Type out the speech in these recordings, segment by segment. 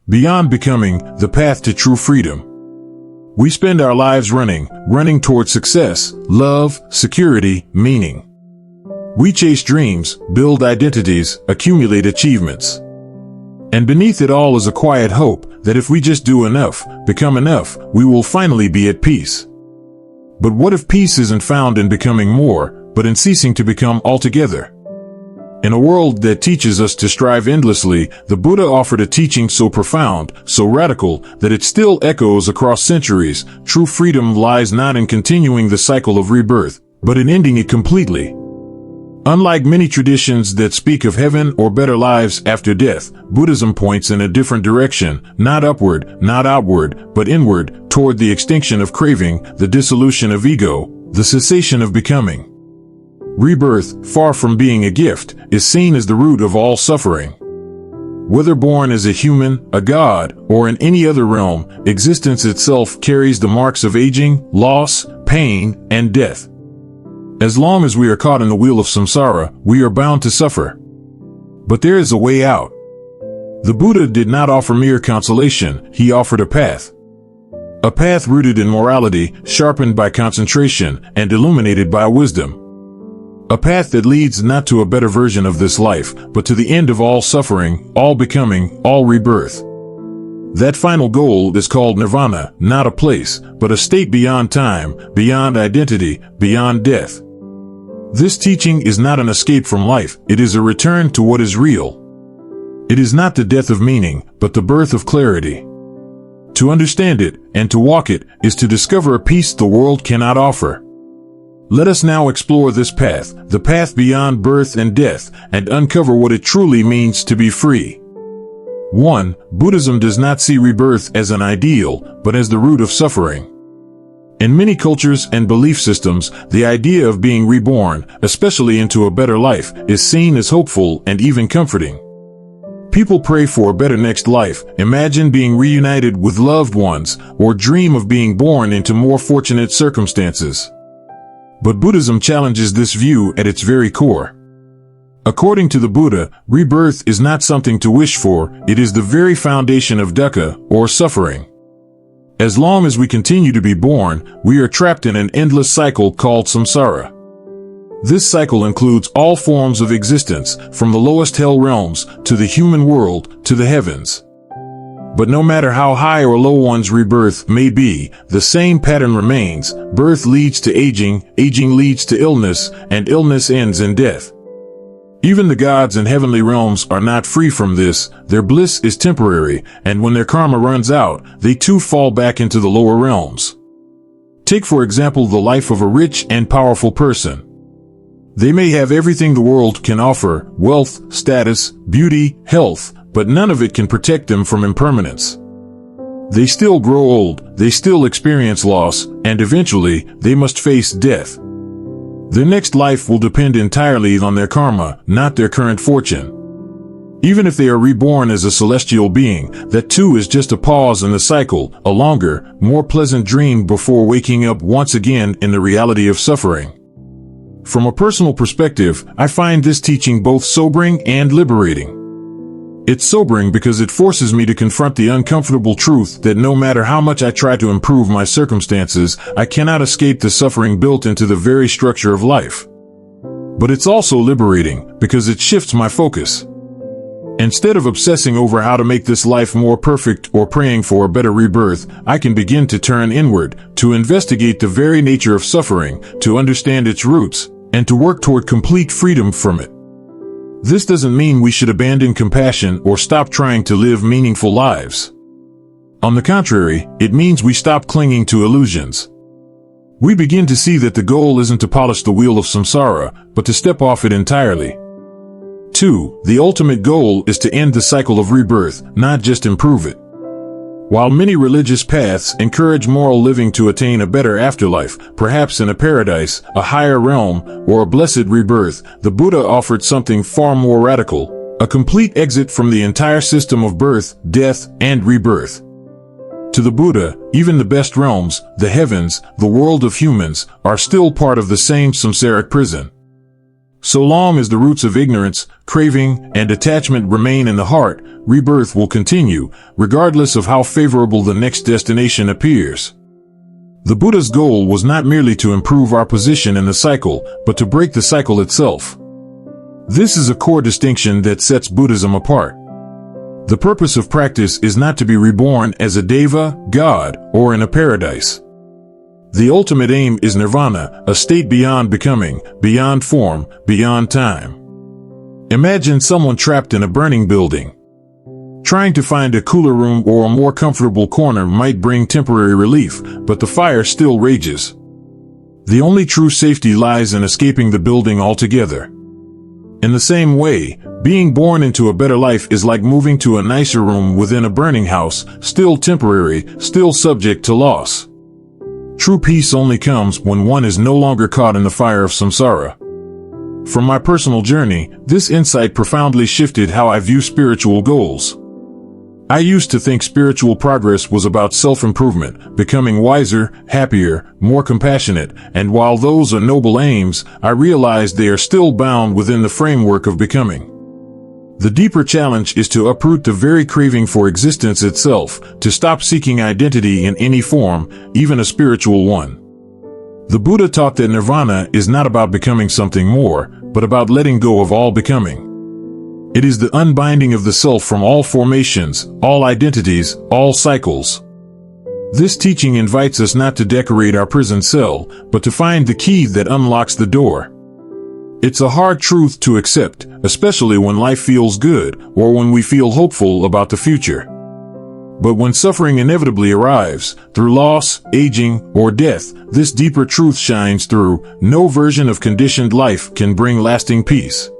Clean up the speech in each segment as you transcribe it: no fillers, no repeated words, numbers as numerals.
Beyond becoming, the path to true freedom. We spend our lives running toward success, love, security, meaning. We chase dreams, build identities, accumulate achievements. And beneath it all is a quiet hope that if we just do enough, become enough, we will finally be at peace. But what if peace isn't found in becoming more, but in ceasing to become altogether? In a world that teaches us to strive endlessly, the Buddha offered a teaching so profound, so radical, that it still echoes across centuries. True freedom lies not in continuing the cycle of rebirth, but in ending it completely. Unlike many traditions that speak of heaven or better lives after death, Buddhism points in a different direction, not upward, not outward, but inward, toward the extinction of craving, the dissolution of ego, the cessation of becoming. Rebirth, far from being a gift, is seen as the root of all suffering. Whether born as a human, a god, or in any other realm, existence itself carries the marks of aging, loss, pain, and death. As long as we are caught in the wheel of samsāra, we are bound to suffer. But there is a way out. The Buddha did not offer mere consolation, he offered a path. A path rooted in morality, sharpened by concentration, and illuminated by wisdom. A path that leads not to a better version of this life, but to the end of all suffering, all becoming, all rebirth. That final goal is called Nirvana, not a place, but a state beyond time, beyond identity, beyond death. This teaching is not an escape from life, it is a return to what is real. It is not the death of meaning, but the birth of clarity. To understand it, and to walk it, is to discover a peace the world cannot offer. Let us now explore this path, the path beyond birth and death, and uncover what it truly means to be free. 1. Buddhism does not see rebirth as an ideal, but as the root of suffering. In many cultures and belief systems, the idea of being reborn, especially into a better life, is seen as hopeful and even comforting. People pray for a better next life, imagine being reunited with loved ones, or dream of being born into more fortunate circumstances. But Buddhism challenges this view at its very core. According to the Buddha, rebirth is not something to wish for, it is the very foundation of dukkha, or suffering. As long as we continue to be born, we are trapped in an endless cycle called samsāra. This cycle includes all forms of existence, from the lowest hell realms, to the human world, to the heavens. But no matter how high or low one's rebirth may be, the same pattern remains. Birth leads to aging, aging leads to illness, and illness ends in death. Even the gods in heavenly realms are not free from this. Their bliss is temporary, and when their karma runs out, they too fall back into the lower realms. Take for example the life of a rich and powerful person. They may have everything the world can offer, wealth, status, beauty, health, but none of it can protect them from impermanence. They still grow old, they still experience loss, and eventually, they must face death. Their next life will depend entirely on their karma, not their current fortune. Even if they are reborn as a celestial being, that too is just a pause in the cycle, a longer, more pleasant dream before waking up once again in the reality of suffering. From a personal perspective, I find this teaching both sobering and liberating. It's sobering because it forces me to confront the uncomfortable truth that no matter how much I try to improve my circumstances, I cannot escape the suffering built into the very structure of life. But it's also liberating because it shifts my focus. Instead of obsessing over how to make this life more perfect or praying for a better rebirth, I can begin to turn inward, to investigate the very nature of suffering, to understand its roots, and to work toward complete freedom from it. This doesn't mean we should abandon compassion or stop trying to live meaningful lives. On the contrary, it means we stop clinging to illusions. We begin to see that the goal isn't to polish the wheel of samsāra, but to step off it entirely. 2. The ultimate goal is to end the cycle of rebirth, not just improve it. While many religious paths encourage moral living to attain a better afterlife, perhaps in a paradise, a higher realm, or a blessed rebirth, the Buddha offered something far more radical, a complete exit from the entire system of birth, death, and rebirth. To the Buddha, even the best realms, the heavens, the world of humans, are still part of the same samsaric prison. So long as the roots of ignorance, craving, and attachment remain in the heart, rebirth will continue, regardless of how favorable the next destination appears. The Buddha's goal was not merely to improve our position in the cycle, but to break the cycle itself. This is a core distinction that sets Buddhism apart. The purpose of practice is not to be reborn as a deva, god, or in a paradise. The ultimate aim is nirvana, a state beyond becoming, beyond form, beyond time. Imagine someone trapped in a burning building. Trying to find a cooler room or a more comfortable corner might bring temporary relief, but the fire still rages. The only true safety lies in escaping the building altogether. In the same way, being born into a better life is like moving to a nicer room within a burning house, still temporary, still subject to loss. True peace only comes when one is no longer caught in the fire of samsāra. From my personal journey, this insight profoundly shifted how I view spiritual goals. I used to think spiritual progress was about self-improvement, becoming wiser, happier, more compassionate, and while those are noble aims, I realized they are still bound within the framework of becoming. The deeper challenge is to uproot the very craving for existence itself, to stop seeking identity in any form, even a spiritual one. The Buddha taught that nirvana is not about becoming something more, but about letting go of all becoming. It is the unbinding of the self from all formations, all identities, all cycles. This teaching invites us not to decorate our prison cell, but to find the key that unlocks the door. It's a hard truth to accept, especially when life feels good, or when we feel hopeful about the future. But when suffering inevitably arrives, through loss, aging, or death, this deeper truth shines through. No version of conditioned life can bring lasting peace.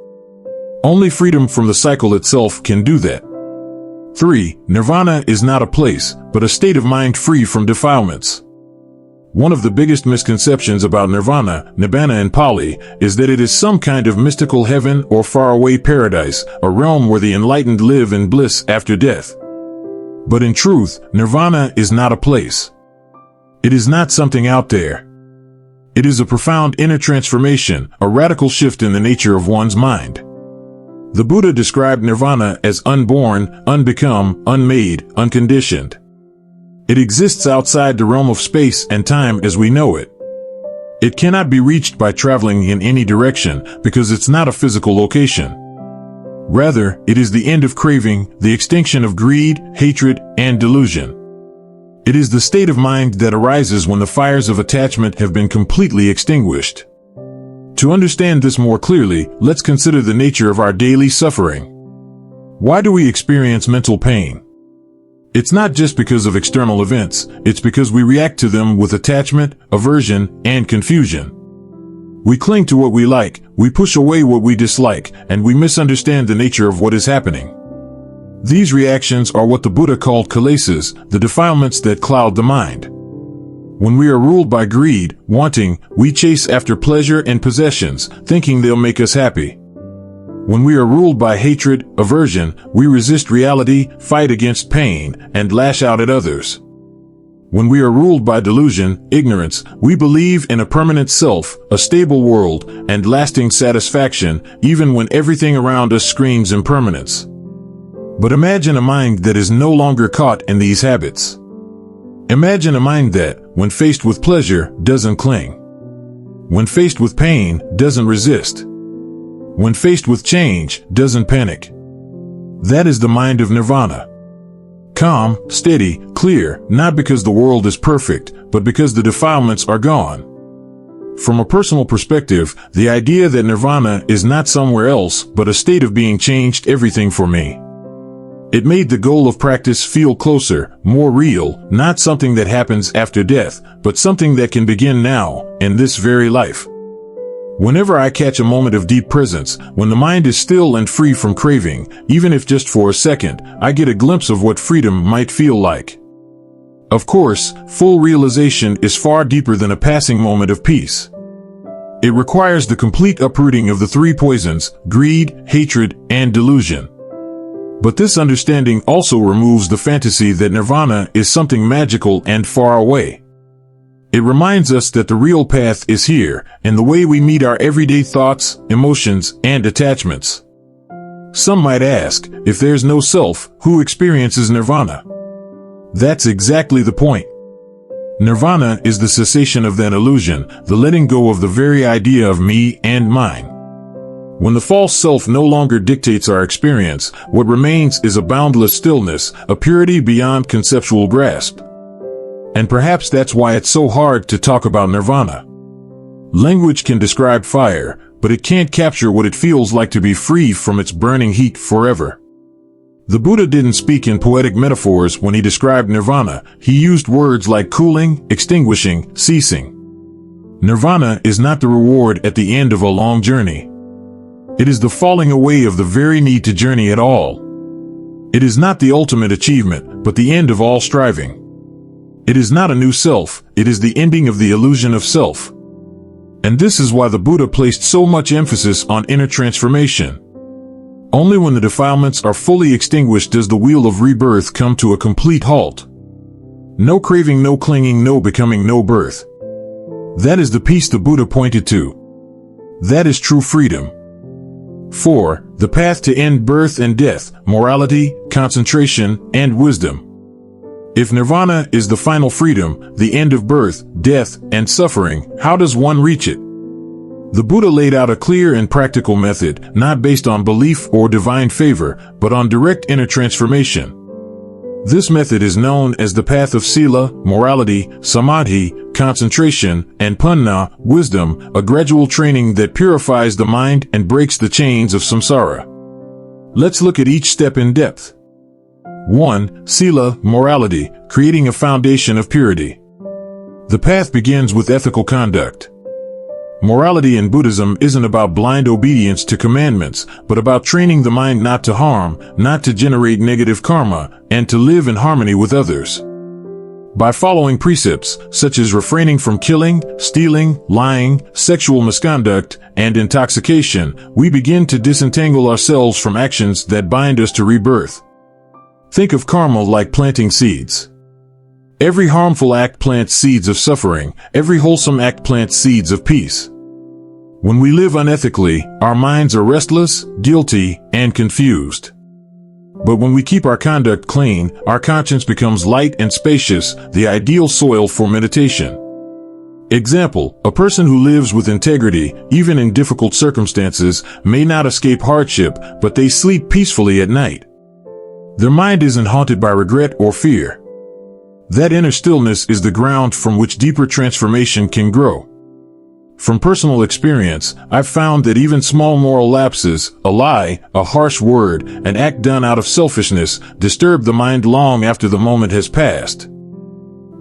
Only freedom from the cycle itself can do that. 3. Nirvana is not a place, but a state of mind free from defilements. One of the biggest misconceptions about nirvana, nibbana in Pali, is that it is some kind of mystical heaven or faraway paradise, a realm where the enlightened live in bliss after death. But in truth, nirvana is not a place. It is not something out there. It is a profound inner transformation, a radical shift in the nature of one's mind. The Buddha described nirvana as unborn, unbecome, unmade, unconditioned. It exists outside the realm of space and time as we know it. It cannot be reached by traveling in any direction because it's not a physical location. Rather, it is the end of craving, the extinction of greed, hatred, and delusion. It is the state of mind that arises when the fires of attachment have been completely extinguished. To understand this more clearly, let's consider the nature of our daily suffering. Why do we experience mental pain? It's not just because of external events, it's because we react to them with attachment, aversion, and confusion. We cling to what we like, we push away what we dislike, and we misunderstand the nature of what is happening. These reactions are what the Buddha called kilesas, the defilements that cloud the mind. When we are ruled by greed, wanting, we chase after pleasure and possessions, thinking they'll make us happy. When we are ruled by hatred, aversion, we resist reality, fight against pain, and lash out at others. When we are ruled by delusion, ignorance, we believe in a permanent self, a stable world, and lasting satisfaction, even when everything around us screams impermanence. But imagine a mind that is no longer caught in these habits. Imagine a mind that, when faced with pleasure, doesn't cling. When faced with pain, doesn't resist. When faced with change, doesn't panic. That is the mind of nirvana. Calm, steady, clear, not because the world is perfect, but because the defilements are gone. From a personal perspective, the idea that nirvana is not somewhere else, but a state of being changed everything for me. It made the goal of practice feel closer, more real, not something that happens after death, but something that can begin now, in this very life. Whenever I catch a moment of deep presence, when the mind is still and free from craving, even if just for a second, I get a glimpse of what freedom might feel like. Of course, full realization is far deeper than a passing moment of peace. It requires the complete uprooting of the three poisons, greed, hatred, and delusion. But this understanding also removes the fantasy that nirvana is something magical and far away. It reminds us that the real path is here, in the way we meet our everyday thoughts, emotions, and attachments. Some might ask, if there's no self, who experiences nirvana? That's exactly the point. Nirvana is the cessation of that illusion, the letting go of the very idea of me and mine. When the false self no longer dictates our experience, what remains is a boundless stillness, a purity beyond conceptual grasp. And perhaps that's why it's so hard to talk about nirvana. Language can describe fire, but it can't capture what it feels like to be free from its burning heat forever. The Buddha didn't speak in poetic metaphors when he described nirvana. He used words like cooling, extinguishing, ceasing. Nirvana is not the reward at the end of a long journey. It is the falling away of the very need to journey at all. It is not the ultimate achievement, but the end of all striving. It is not a new self, it is the ending of the illusion of self. And this is why the Buddha placed so much emphasis on inner transformation. Only when the defilements are fully extinguished does the wheel of rebirth come to a complete halt. No craving, no clinging, no becoming, no birth. That is the peace the Buddha pointed to. That is true freedom. 4. The path to end birth and death, morality, concentration, and wisdom. If nirvana is the final freedom, the end of birth, death, and suffering, how does one reach it? The Buddha laid out a clear and practical method, not based on belief or divine favor, but on direct inner transformation. This method is known as the path of Sīla, morality, Samādhi, concentration, and Paññā, wisdom, a gradual training that purifies the mind and breaks the chains of samsāra. Let's look at each step in depth. 1. Sīla, morality, creating a foundation of purity. The path begins with ethical conduct. Morality in Buddhism isn't about blind obedience to commandments, but about training the mind not to harm, not to generate negative karma, and to live in harmony with others. By following precepts, such as refraining from killing, stealing, lying, sexual misconduct, and intoxication, we begin to disentangle ourselves from actions that bind us to rebirth. Think of karma like planting seeds. Every harmful act plants seeds of suffering, every wholesome act plants seeds of peace. When we live unethically, our minds are restless, guilty, and confused. But when we keep our conduct clean, our conscience becomes light and spacious, the ideal soil for meditation. Example, a person who lives with integrity, even in difficult circumstances, may not escape hardship, but they sleep peacefully at night. Their mind isn't haunted by regret or fear. That inner stillness is the ground from which deeper transformation can grow. From personal experience, I've found that even small moral lapses, a lie, a harsh word, an act done out of selfishness, disturb the mind long after the moment has passed.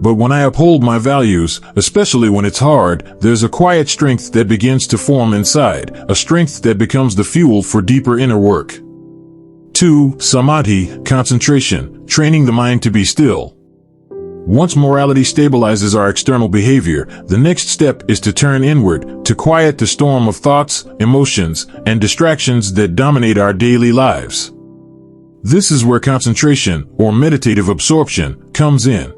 But when I uphold my values, especially when it's hard, there's a quiet strength that begins to form inside, a strength that becomes the fuel for deeper inner work. 2. Samādhi, concentration, training the mind to be still. Once morality stabilizes our external behavior, the next step is to turn inward, to quiet the storm of thoughts, emotions, and distractions that dominate our daily lives. This is where concentration, or meditative absorption, comes in.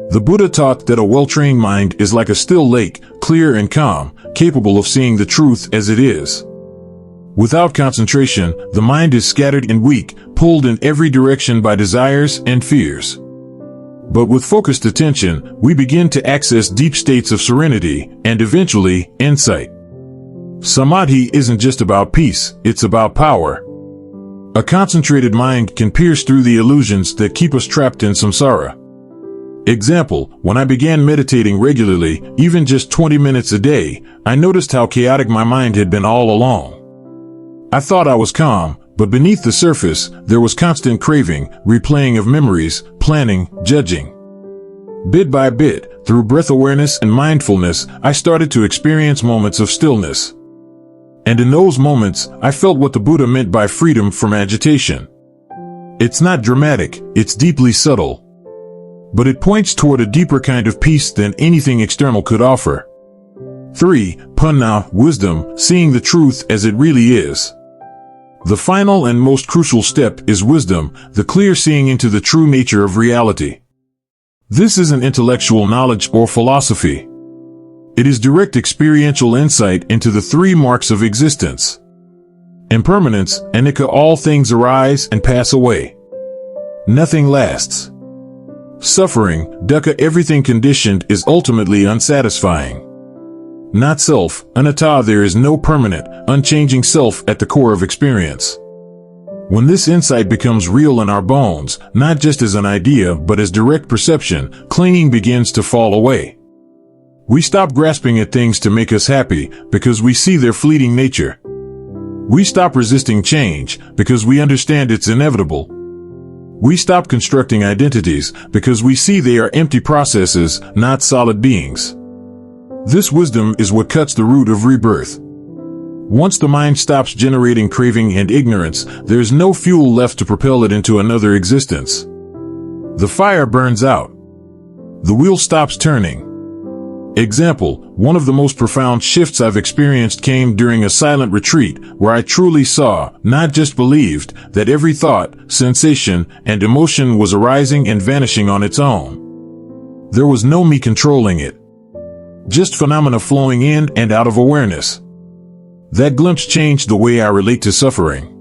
The Buddha taught that a well-trained mind is like a still lake, clear and calm, capable of seeing the truth as it is. Without concentration, the mind is scattered and weak, pulled in every direction by desires and fears. But with focused attention, we begin to access deep states of serenity, and eventually, insight. Samādhi isn't just about peace, it's about power. A concentrated mind can pierce through the illusions that keep us trapped in samsāra. Example, when I began meditating regularly, even just 20 minutes a day, I noticed how chaotic my mind had been all along. I thought I was calm, but beneath the surface, there was constant craving, replaying of memories, planning, judging. Bit by bit, through breath awareness and mindfulness, I started to experience moments of stillness. And in those moments, I felt what the Buddha meant by freedom from agitation. It's not dramatic, it's deeply subtle. But it points toward a deeper kind of peace than anything external could offer. 3. Paññā, wisdom, seeing the truth as it really is. The final and most crucial step is wisdom, the clear seeing into the true nature of reality. This isn't intellectual knowledge or philosophy. It is direct experiential insight into the three marks of existence. Impermanence, anicca, all things arise and pass away. Nothing lasts. Suffering, dukkha, everything conditioned is ultimately unsatisfying. Not self, anatta, there is no permanent, unchanging self at the core of experience. When this insight becomes real in our bones, not just as an idea but as direct perception, clinging begins to fall away. We stop grasping at things to make us happy because we see their fleeting nature. We stop resisting change because we understand it's inevitable. We stop constructing identities because we see they are empty processes, not solid beings. This wisdom is what cuts the root of rebirth. Once the mind stops generating craving and ignorance, there is no fuel left to propel it into another existence. The fire burns out. The wheel stops turning. Example, one of the most profound shifts I've experienced came during a silent retreat where I truly saw, not just believed, that every thought, sensation, and emotion was arising and vanishing on its own. There was no me controlling it. Just phenomena flowing in and out of awareness. That glimpse changed the way I relate to suffering.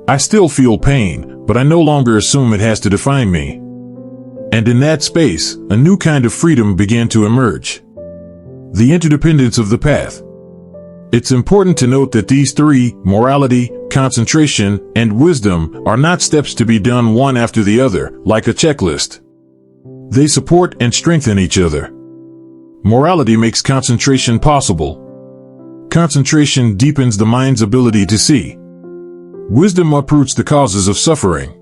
I still feel pain, but I no longer assume it has to define me. And in that space, a new kind of freedom began to emerge. The interdependence of the path. It's important to note that these three, morality, concentration, and wisdom, are not steps to be done one after the other, like a checklist. They support and strengthen each other. Morality makes concentration possible. Concentration deepens the mind's ability to see. Wisdom uproots the causes of suffering.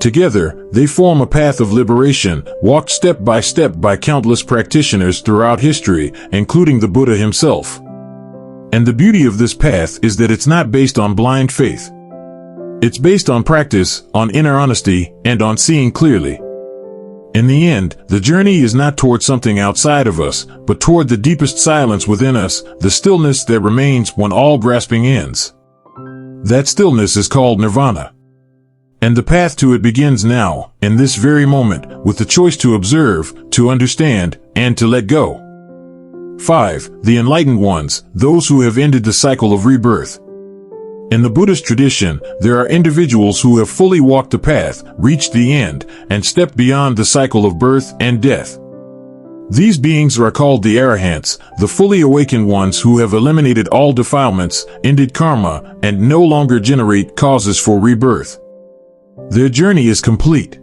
Together, they form a path of liberation, walked step by countless practitioners throughout history, including the Buddha himself. And the beauty of this path is that it's not based on blind faith. It's based on practice, on inner honesty, and on seeing clearly. In the end, the journey is not toward something outside of us, but toward the deepest silence within us, the stillness that remains when all grasping ends. That stillness is called Nirvana. And the path to it begins now, in this very moment, with the choice to observe, to understand, and to let go. 5. The Enlightened Ones, those who have ended the cycle of rebirth. In the Buddhist tradition, there are individuals who have fully walked the path, reached the end, and stepped beyond the cycle of birth and death. These beings are called the Arahants, the fully awakened ones who have eliminated all defilements, ended karma, and no longer generate causes for rebirth. Their journey is complete.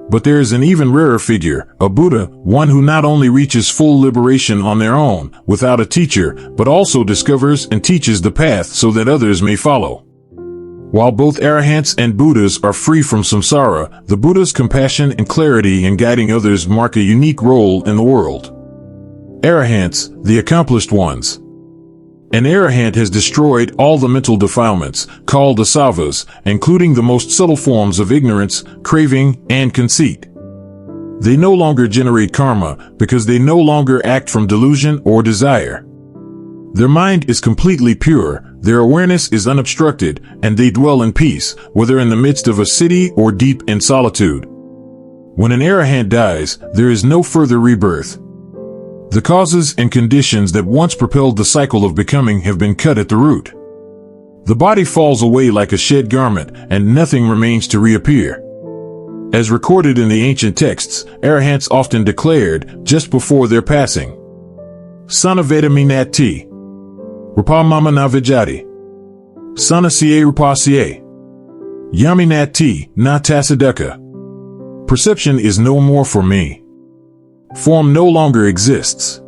But there is an even rarer figure, a Buddha, one who not only reaches full liberation on their own, without a teacher, but also discovers and teaches the path so that others may follow. While both Arahants and Buddhas are free from samsāra, the Buddha's compassion and clarity in guiding others mark a unique role in the world. Arahants, the accomplished ones. An Arahant has destroyed all the mental defilements, called asavas, including the most subtle forms of ignorance, craving, and conceit. They no longer generate karma because they no longer act from delusion or desire. Their mind is completely pure, their awareness is unobstructed, and they dwell in peace, whether in the midst of a city or deep in solitude. When an Arahant dies, there is no further rebirth. The causes and conditions that once propelled the cycle of becoming have been cut at the root. The body falls away like a shed garment, and nothing remains to reappear. As recorded in the ancient texts, Arahants often declared, just before their passing, Sanaveda minati, Rapamama navijati, Sanasiye Rapasiye, Yaminati na tasadaka. Perception is no more for me. Form no longer exists.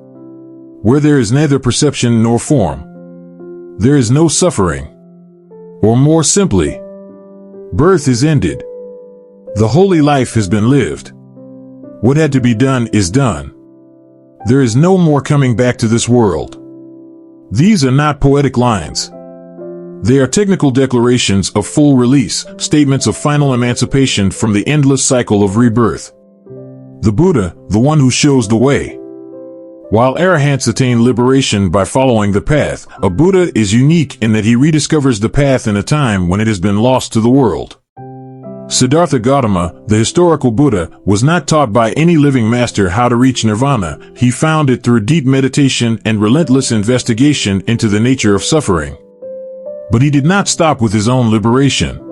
Where there is neither perception nor form, there is no suffering. Or more simply, birth is ended. The holy life has been lived. What had to be done is done. There is no more coming back to this world. These are not poetic lines. They are technical declarations of full release, statements of final emancipation from the endless cycle of rebirth. The Buddha, the one who shows the way. While Arahants attain liberation by following the path, a Buddha is unique in that he rediscovers the path in a time when it has been lost to the world. Siddhartha Gautama, the historical Buddha, was not taught by any living master how to reach nirvana. He found it through deep meditation and relentless investigation into the nature of suffering. But he did not stop with his own liberation.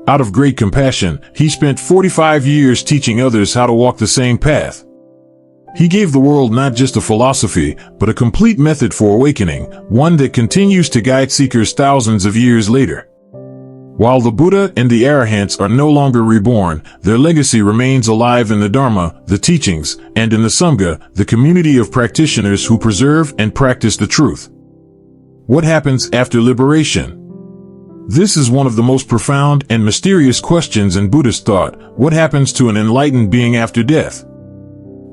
Out of great compassion, he spent 45 years teaching others how to walk the same path. He gave the world not just a philosophy, but a complete method for awakening, one that continues to guide seekers thousands of years later. While the Buddha and the Arahants are no longer reborn, their legacy remains alive in the Dharma, the teachings, and in the Sangha, the community of practitioners who preserve and practice the truth. What happens after liberation? This is one of the most profound and mysterious questions in Buddhist thought. What happens to an enlightened being after death?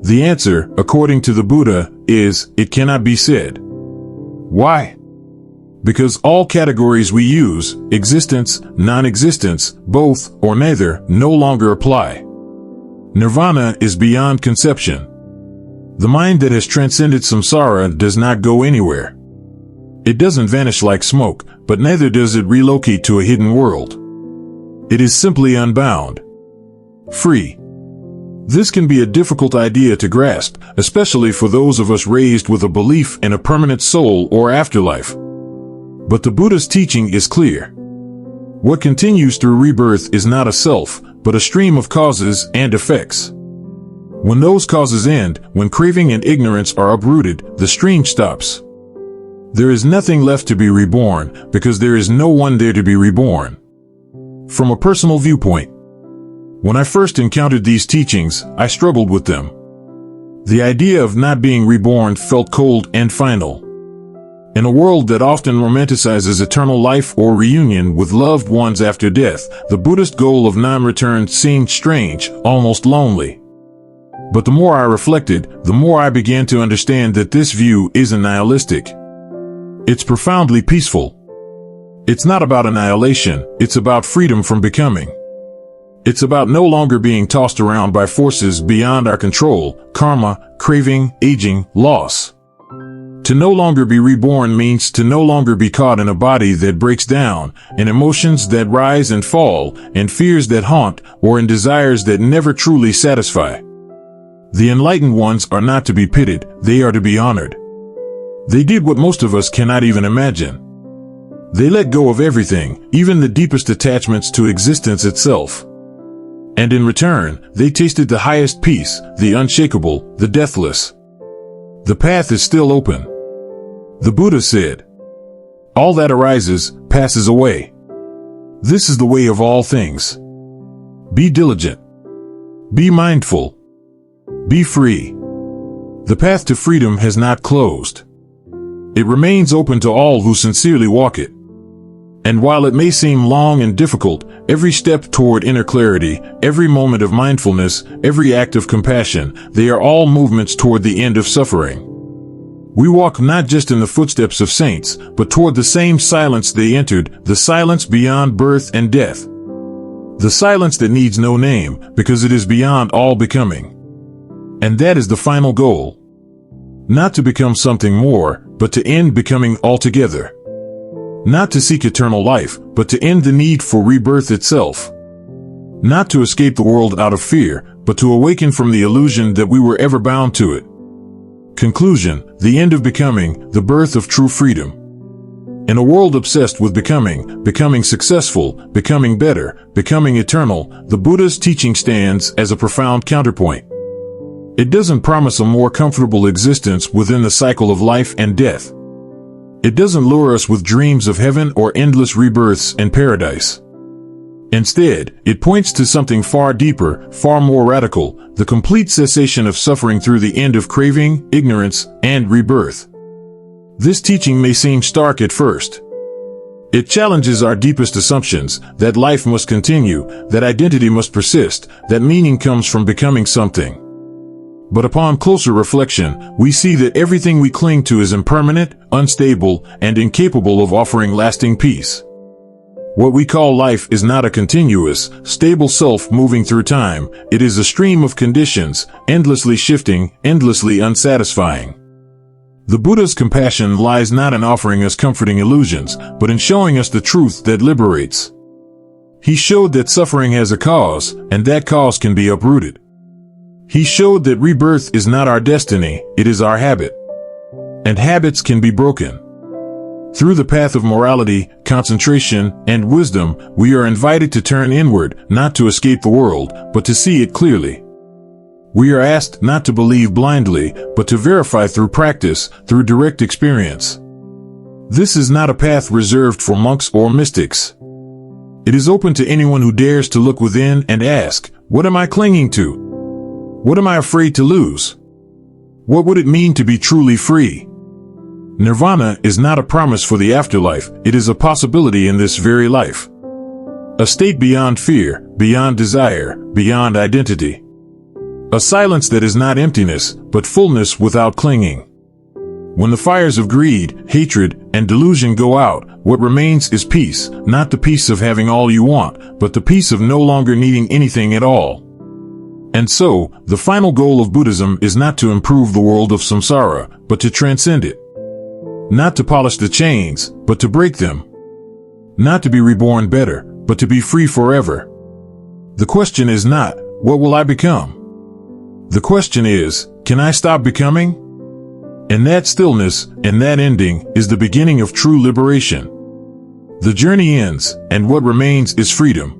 The answer, according to the Buddha, is, it cannot be said. Why? Because all categories we use, existence, non-existence, both, or neither, no longer apply. Nirvana is beyond conception. The mind that has transcended samsāra does not go anywhere. It doesn't vanish like smoke, but neither does it relocate to a hidden world. It is simply unbound. Free. This can be a difficult idea to grasp, especially for those of us raised with a belief in a permanent soul or afterlife. But the Buddha's teaching is clear. What continues through rebirth is not a self, but a stream of causes and effects. When those causes end, when craving and ignorance are uprooted, the stream stops. There is nothing left to be reborn, because there is no one there to be reborn. From a personal viewpoint, when I first encountered these teachings, I struggled with them. The idea of not being reborn felt cold and final. In a world that often romanticizes eternal life or reunion with loved ones after death, the Buddhist goal of non-return seemed strange, almost lonely. But the more I reflected, the more I began to understand that this view isn't nihilistic. It's profoundly peaceful. It's not about annihilation, it's about freedom from becoming. It's about no longer being tossed around by forces beyond our control, karma, craving, aging, loss. To no longer be reborn means to no longer be caught in a body that breaks down, in emotions that rise and fall, in fears that haunt, or in desires that never truly satisfy. The enlightened ones are not to be pitied, they are to be honored. They did what most of us cannot even imagine. They let go of everything, even the deepest attachments to existence itself. And in return, they tasted the highest peace, the unshakable, the deathless. The path is still open. The Buddha said, "All that arises, passes away. This is the way of all things. Be diligent. Be mindful. Be free." The path to freedom has not closed. It remains open to all who sincerely walk it. And while it may seem long and difficult, every step toward inner clarity, every moment of mindfulness, every act of compassion, they are all movements toward the end of suffering. We walk not just in the footsteps of saints, but toward the same silence they entered, the silence beyond birth and death. The silence that needs no name, because it is beyond all becoming. And that is the final goal. Not to become something more, but to end becoming altogether. Not to seek eternal life, but to end the need for rebirth itself. Not to escape the world out of fear, but to awaken from the illusion that we were ever bound to it. Conclusion, the end of becoming, the birth of true freedom. In a world obsessed with becoming successful, becoming better, becoming eternal, the Buddha's teaching stands as a profound counterpoint. It doesn't promise a more comfortable existence within the cycle of life and death. It doesn't lure us with dreams of heaven or endless rebirths and paradise. Instead, it points to something far deeper, far more radical, the complete cessation of suffering through the end of craving, ignorance, and rebirth. This teaching may seem stark at first. It challenges our deepest assumptions, that life must continue, that identity must persist, that meaning comes from becoming something. But upon closer reflection, we see that everything we cling to is impermanent, unstable, and incapable of offering lasting peace. What we call life is not a continuous, stable self moving through time. It is a stream of conditions, endlessly shifting, endlessly unsatisfying. The Buddha's compassion lies not in offering us comforting illusions, but in showing us the truth that liberates. He showed that suffering has a cause, and that cause can be uprooted. He showed that rebirth is not our destiny, it is our habit. And habits can be broken. Through the path of morality, concentration, and wisdom, we are invited to turn inward, not to escape the world, but to see it clearly. We are asked not to believe blindly, but to verify through practice, through direct experience. This is not a path reserved for monks or mystics. It is open to anyone who dares to look within and ask, what am I clinging to? What am I afraid to lose? What would it mean to be truly free? Nirvana is not a promise for the afterlife, it is a possibility in this very life. A state beyond fear, beyond desire, beyond identity. A silence that is not emptiness, but fullness without clinging. When the fires of greed, hatred, and delusion go out, what remains is peace, not the peace of having all you want, but the peace of no longer needing anything at all. And so, the final goal of Buddhism is not to improve the world of samsāra, but to transcend it. Not to polish the chains, but to break them. Not to be reborn better, but to be free forever. The question is not, what will I become? The question is, can I stop becoming? And that stillness, and that ending, is the beginning of true liberation. The journey ends, and what remains is freedom.